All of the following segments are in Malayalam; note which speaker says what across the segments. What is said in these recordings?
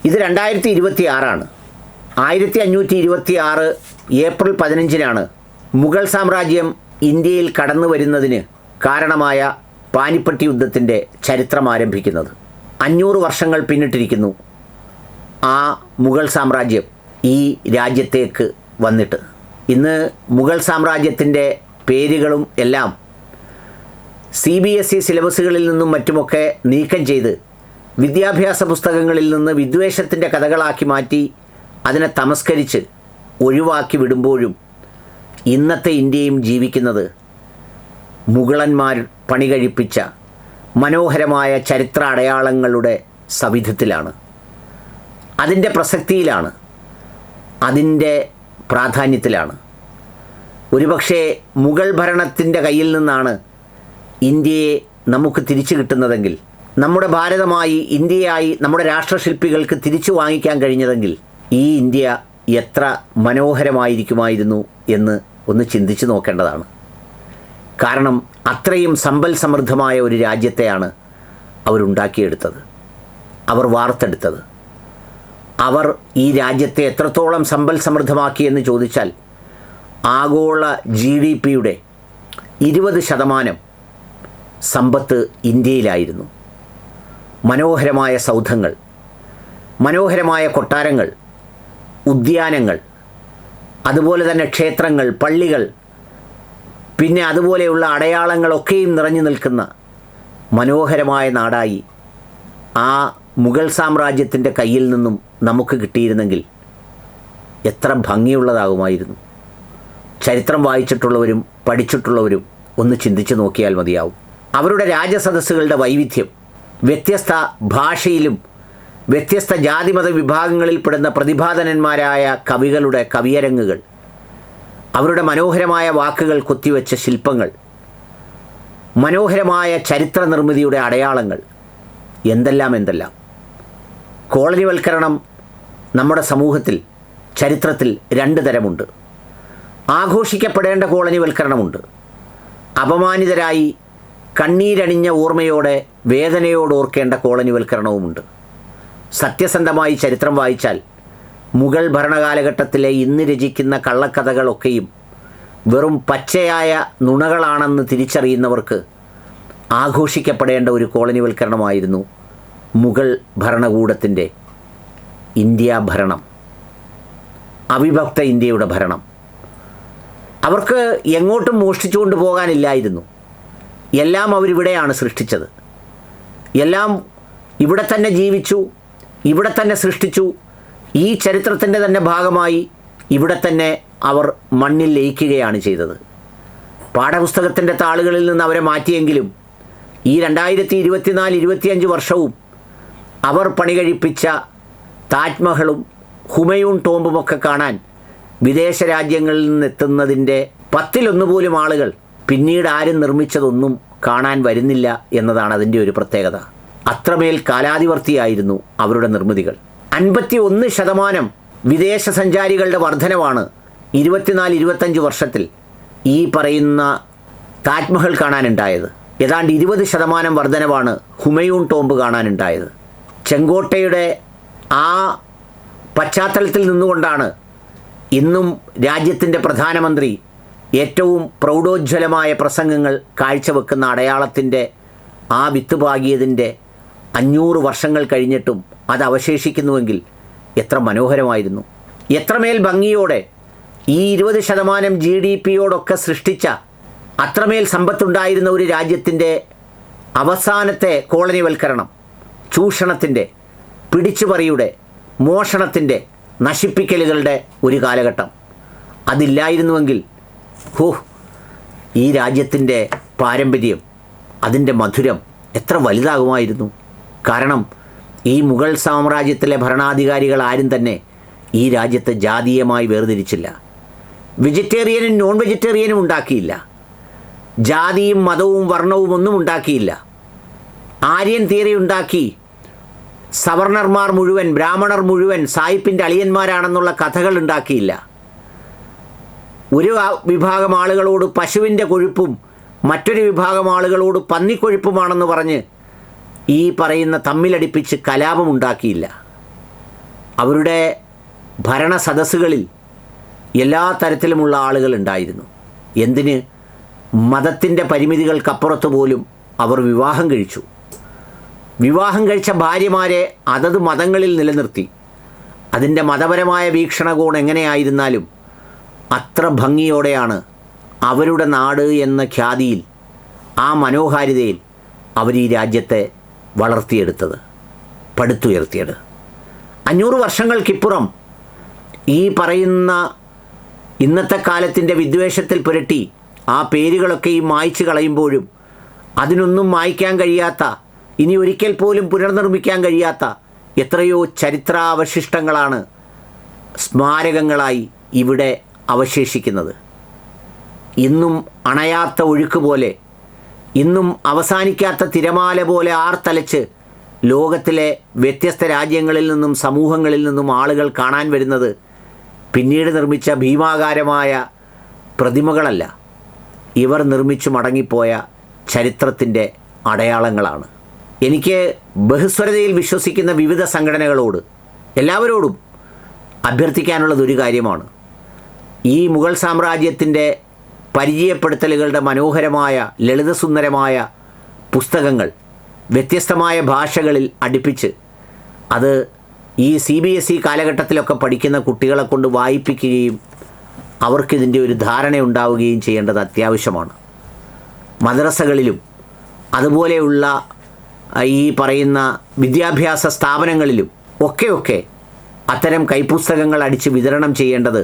Speaker 1: ഇത് 2026 1526 ഏപ്രിൽ 15 മുഗൾ സാമ്രാജ്യം ഇന്ത്യയിൽ കടന്നു വരുന്നതിന് കാരണമായ പാനിപ്പട്ട് യുദ്ധത്തിൻ്റെ ചരിത്രം ആരംഭിക്കുന്നത്. 500 വർഷങ്ങൾ പിന്നിട്ടിരിക്കുന്നു ആ മുഗൾ സാമ്രാജ്യം ഈ രാജ്യത്തേക്ക് വന്നിട്ട്. ഇന്ന് മുഗൾ സാമ്രാജ്യത്തിൻ്റെ പേരുകളും എല്ലാം CBSE സിലബസുകളിൽ നിന്നും മറ്റുമൊക്കെ നീക്കം ചെയ്ത് വിദ്യാഭ്യാസ പുസ്തകങ്ങളിൽ നിന്ന് വിദ്വേഷത്തിൻ്റെ കഥകളാക്കി മാറ്റി അതിനെ തമസ്കരിച്ച് ഒഴിവാക്കി വിടുമ്പോഴും ഇന്നത്തെ ഇന്ത്യയും ജീവിക്കുന്നത് മുഗളന്മാർ പണികഴിപ്പിച്ച മനോഹരമായ ചരിത്ര അടയാളങ്ങളുടെ സവിധത്തിലാണ്. അതിൻ്റെ പ്രസക്തിയിലാണ്, അതിൻ്റെ പ്രാധാന്യത്തിലാണ്. ഒരുപക്ഷെ മുഗൾ ഭരണത്തിൻ്റെ കയ്യിൽ നിന്നാണ് ഇന്ത്യയെ നമുക്ക് തിരിച്ചു കിട്ടുന്നതെങ്കിൽ, നമ്മുടെ ഭാരതമായി ഇന്ത്യയായി നമ്മുടെ രാഷ്ട്രശില്പികൾക്ക് തിരിച്ചു വാങ്ങിക്കാൻ കഴിഞ്ഞതെങ്കിൽ ഈ ഇന്ത്യ എത്ര മനോഹരമായിരിക്കുമായിരുന്നു എന്ന് ഒന്ന് ചിന്തിച്ചു നോക്കേണ്ടതാണ്. കാരണം അത്രയും സമ്പൽ സമൃദ്ധമായ ഒരു രാജ്യത്തെയാണ് അവരുണ്ടാക്കിയെടുത്തത്, അവർ വാർത്തെടുത്തത്. അവർ ഈ രാജ്യത്തെ എത്രത്തോളം സമ്പൽ സമൃദ്ധമാക്കിയെന്ന് ചോദിച്ചാൽ ആഗോള GDPയുടെ 20% സമ്പത്ത് ഇന്ത്യയിലായിരുന്നു. മനോഹരമായ സൗധങ്ങൾ, മനോഹരമായ കൊട്ടാരങ്ങൾ, ഉദ്യാനങ്ങൾ, അതുപോലെ തന്നെ ക്ഷേത്രങ്ങൾ, പള്ളികൾ, പിന്നെ അതുപോലെയുള്ള അടയാളങ്ങളൊക്കെയും നിറഞ്ഞു നിൽക്കുന്ന മനോഹരമായ നാടായി ആ മുഗൾ സാമ്രാജ്യത്തിൻ്റെ കയ്യിൽ നിന്നും നമുക്ക് കിട്ടിയിരുന്നെങ്കിൽ എത്ര ഭംഗിയുള്ളതാകുമായിരുന്നു. ചരിത്രം വായിച്ചിട്ടുള്ളവരും പഠിച്ചിട്ടുള്ളവരും ഒന്ന് ചിന്തിച്ച് നോക്കിയാൽ മതിയാവും. അവരുടെ രാജസദസ്സുകളുടെ വൈവിധ്യം, വ്യത്യസ്ത ഭാഷയിലും വ്യത്യസ്ത ജാതിമത വിഭാഗങ്ങളിൽപ്പെടുന്ന പ്രതിഭാധനന്മാരായ കവികളുടെ കവിയരങ്ങുകൾ, അവരുടെ മനോഹരമായ വാക്കുകൾ കൊത്തിവെച്ച ശില്പങ്ങൾ, മനോഹരമായ ചരിത്ര നിർമ്മിതിയുടെ അടയാളങ്ങൾ, എന്തെല്ലാം. കോളനിവൽക്കരണം നമ്മുടെ സമൂഹത്തിൽ ചരിത്രത്തിൽ 2 തരമുണ്ട്. ആഘോഷിക്കപ്പെടേണ്ട കോളനിവൽക്കരണമുണ്ട്. അപമാനിതരായി കണ്ണീരണിഞ്ഞ ഓർമ്മയോടെ വേദനയോട് ഓർക്കേണ്ട കോളനിവൽക്കരണവുമുണ്ട്. സത്യസന്ധമായി ചരിത്രം വായിച്ചാൽ മുഗൾ ഭരണകാലഘട്ടത്തിലെ ഇന്ന് രചിക്കുന്ന കള്ളക്കഥകളൊക്കെയും വെറും പച്ചയായ നുണകളാണെന്ന് തിരിച്ചറിയുന്നവർക്ക് ആഘോഷിക്കപ്പെടേണ്ട ഒരു കോളനിവൽക്കരണമായിരുന്നു മുഗൾ ഭരണകൂടത്തിൻ്റെ ഇന്ത്യ ഭരണം, അവിഭക്ത ഇന്ത്യയുടെ ഭരണം. അവർക്ക് എങ്ങോട്ടും മോഷ്ടിച്ചുകൊണ്ട് പോകാനില്ലായിരുന്നു. എല്ലാം അവരിവിടെയാണ് സൃഷ്ടിച്ചത്. എല്ലാം ഇവിടെ തന്നെ ജീവിച്ചു, ഇവിടെ തന്നെ സൃഷ്ടിച്ചു. ഈ ചരിത്രത്തിൻ്റെ തന്നെ ഭാഗമായി ഇവിടെ തന്നെ അവർ മണ്ണിൽ ലയിക്കുകയാണ് ചെയ്തത്. പാഠപുസ്തകത്തിൻ്റെ താളുകളിൽ നിന്ന് അവരെ മാറ്റിയെങ്കിലും ഈ 2024-25 വർഷവും അവർ പണികഴിപ്പിച്ച താജ്മഹലും ഹുമയൂൺ ടോംബുമൊക്കെ കാണാൻ വിദേശ രാജ്യങ്ങളിൽ നിന്നെത്തുന്നതിൻ്റെ 10-1 പോലും ആളുകൾ പിന്നീട് ആരും നിർമ്മിച്ചതൊന്നും കാണാൻ വരുന്നില്ല എന്നതാണ് അതിൻ്റെ ഒരു പ്രത്യേകത. അത്രമേൽ കാലാതിവർത്തിയായിരുന്നു അവരുടെ നിർമ്മിതികൾ. 51% വിദേശ സഞ്ചാരികളുടെ വർധനവാണ് 24-25 വർഷത്തിൽ ഈ പറയുന്ന താജ്മഹൽ കാണാനുണ്ടായത്. ഏതാണ്ട് 20% വർധനവാണ് ഹുമയൂൺ ടോംബ് കാണാനുണ്ടായത്. ചെങ്കോട്ടയുടെ ആ പശ്ചാത്തലത്തിൽ നിന്നുകൊണ്ടാണ് ഇന്നും രാജ്യത്തിൻ്റെ പ്രധാനമന്ത്രി ഏറ്റവും പ്രൗഢോജ്വലമായ പ്രസംഗങ്ങൾ കാഴ്ചവെക്കുന്ന അടയാളത്തിൻ്റെ ആ വിത്ത് പാകിയതിൻ്റെ 500 വർഷങ്ങൾ കഴിഞ്ഞിട്ടും അത് അവശേഷിക്കുന്നുവെങ്കിൽ എത്ര മനോഹരമായിരുന്നു. എത്രമേൽ ഭംഗിയോടെ ഈ 20% GDPയോടൊക്കെ സൃഷ്ടിച്ച അത്രമേൽ സമ്പത്തുണ്ടായിരുന്ന ഒരു രാജ്യത്തിൻ്റെ അവസാനത്തെ കോളനിവൽക്കരണം, ചൂഷണത്തിൻ്റെ, പിടിച്ചുപറിയുടെ, മോഷണത്തിൻ്റെ, നശിപ്പിക്കലുകളുടെ ഒരു കാലഘട്ടം. അതില്ലായിരുന്നുവെങ്കിൽ ഈ രാജ്യത്തിൻ്റെ പാരമ്പര്യം, അതിൻ്റെ മധുരം എത്ര വലുതാകുമായിരുന്നു. കാരണം ഈ മുഗൾ സാമ്രാജ്യത്തിലെ ഭരണാധികാരികൾ ആരും തന്നെ ഈ രാജ്യത്തെ ജാതീയമായി വേർതിരിച്ചില്ല. വെജിറ്റേറിയനും നോൺ വെജിറ്റേറിയനും ഉണ്ടാക്കിയില്ല. ജാതിയും മതവും വർണ്ണവും ഒന്നും ഉണ്ടാക്കിയില്ല. ആര്യൻ തിയറി ഉണ്ടാക്കി സവർണർമാർ മുഴുവൻ, ബ്രാഹ്മണർ മുഴുവൻ സായിപ്പിൻ്റെ അളിയന്മാരാണെന്നുള്ള കഥകൾ ഉണ്ടാക്കിയില്ല. ഒരു വിഭാഗം ആളുകളോട് പശുവിൻ്റെ കൊഴുപ്പും മറ്റൊരു വിഭാഗം ആളുകളോട് പന്നിക്കൊഴുപ്പുമാണെന്ന് പറഞ്ഞ് ഈ പറയുന്ന തമ്മിലടിപ്പിച്ച് കലാപമുണ്ടാക്കിയില്ല. അവരുടെ ഭരണ സദസ്സുകളിൽ എല്ലാ തരത്തിലുമുള്ള ആളുകൾ ഉണ്ടായിരുന്നു. എന്തിന്, മതത്തിൻ്റെ പരിമിതികൾക്കപ്പുറത്ത് പോലും അവർ വിവാഹം കഴിച്ചു. വിവാഹം കഴിച്ച ഭാര്യമാരെ അതത് മതങ്ങളിൽ നിലനിർത്തി. അതിൻ്റെ മതപരമായ വീക്ഷണകോൺ എങ്ങനെയായിരുന്നാലും അത്ര ഭംഗിയോടെയാണ് അവരുടെ നാട് എന്ന ഖ്യാതിയിൽ, ആ മനോഹാരിതയിൽ അവർ ഈ രാജ്യത്തെ വളർത്തിയെടുത്തത്, പടുത്തുയർത്തിയത്. 500 വർഷങ്ങൾക്കിപ്പുറം ഈ പറയുന്ന ഇന്നത്തെ കാലത്തിൻ്റെ വിദ്വേഷത്തിൽ പുരട്ടി ആ പേരുകളൊക്കെയും മായ്ച്ചു കളയുമ്പോഴും അതിനൊന്നും മായ്ക്കാൻ കഴിയാത്ത, ഇനി ഒരിക്കൽ പോലും പുനർനിർമ്മിക്കാൻ കഴിയാത്ത എത്രയോ ചരിത്രാവശിഷ്ടങ്ങളാണ് സ്മാരകങ്ങളായി ഇവിടെ അവശേഷിക്കുന്നത്. ഇന്നും അണയാത്ത ഒഴുക്ക് പോലെ, ഇന്നും അവസാനിക്കാത്ത തിരമാല പോലെ ആർത്തലച്ച് ലോകത്തിലെ വ്യത്യസ്ത രാജ്യങ്ങളിൽ നിന്നും സമൂഹങ്ങളിൽ നിന്നും ആളുകൾ കാണാൻ വരുന്നത് പിന്നീട് നിർമ്മിച്ച ഭീമാകാരമായ പ്രതിമകളല്ല, ഇവർ നിർമ്മിച്ചു മടങ്ങിപ്പോയ ചരിത്രത്തിൻ്റെ അടയാളങ്ങളാണ്. എനിക്ക് ബഹുസ്വരതയിൽ വിശ്വസിക്കുന്ന വിവിധ സംഘടനകളോട്, എല്ലാവരോടും അഭ്യർത്ഥിക്കാനുള്ളതൊരു കാര്യമാണ്. ഈ മുഗൾ സാമ്രാജ്യത്തിൻ്റെ പരിചയപ്പെടുത്തലുകളുടെ മനോഹരമായ ലളിതസുന്ദരമായ പുസ്തകങ്ങൾ വ്യത്യസ്തമായ ഭാഷകളിൽ അടുപ്പിച്ച് അത് ഈ CBSE കാലഘട്ടത്തിലൊക്കെ പഠിക്കുന്ന കുട്ടികളെ കൊണ്ട് വായിപ്പിക്കുകയും അവർക്കിതിൻ്റെ ഒരു ധാരണയുണ്ടാവുകയും ചെയ്യേണ്ടത് അത്യാവശ്യമാണ്. മദ്രസകളിലും അതുപോലെയുള്ള ഈ പറയുന്ന വിദ്യാഭ്യാസ സ്ഥാപനങ്ങളിലും ഒക്കെ അത്തരം കൈപ്പുസ്തകങ്ങൾ അടിച്ച് വിതരണം ചെയ്യേണ്ടത്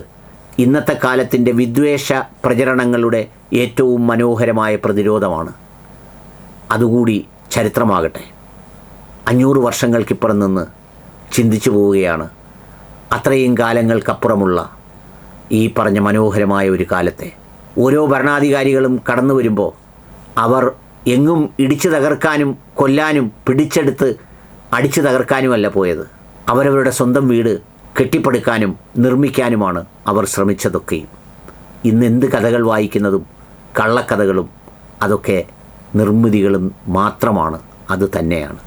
Speaker 1: ഇന്നത്തെ കാലത്തിൻ്റെ വിദ്വേഷ പ്രചരണങ്ങളുടെ ഏറ്റവും മനോഹരമായ പ്രതിരോധമാണ്. അതുകൂടി ചരിത്രമാകട്ടെ. 500 വർഷങ്ങൾക്കിപ്പുറം നിന്ന് ചിന്തിച്ചു പോവുകയാണ് അത്രയും കാലങ്ങൾക്കപ്പുറമുള്ള ഈ പറഞ്ഞ മനോഹരമായ ഒരു കാലത്തെ. ഓരോ ഭരണാധികാരികളും കടന്നു വരുമ്പോൾ അവർ എങ്ങും ഇടിച്ചു തകർക്കാനും കൊല്ലാനും പിടിച്ചെടുത്ത് അടിച്ചു തകർക്കാനുമല്ല പോയത്. അവരവരുടെ സ്വന്തം വീട് കെട്ടിപ്പടുക്കാനും നിർമ്മിക്കാനുമാണ് അവർ ശ്രമിച്ചതൊക്കെയും. ഇന്ന് എന്ത് കഥകൾ വായിക്കുന്നതും കള്ളക്കഥകളും അതൊക്കെ നിർമ്മിതികളും മാത്രമാണ്. അത് തന്നെയാണ്.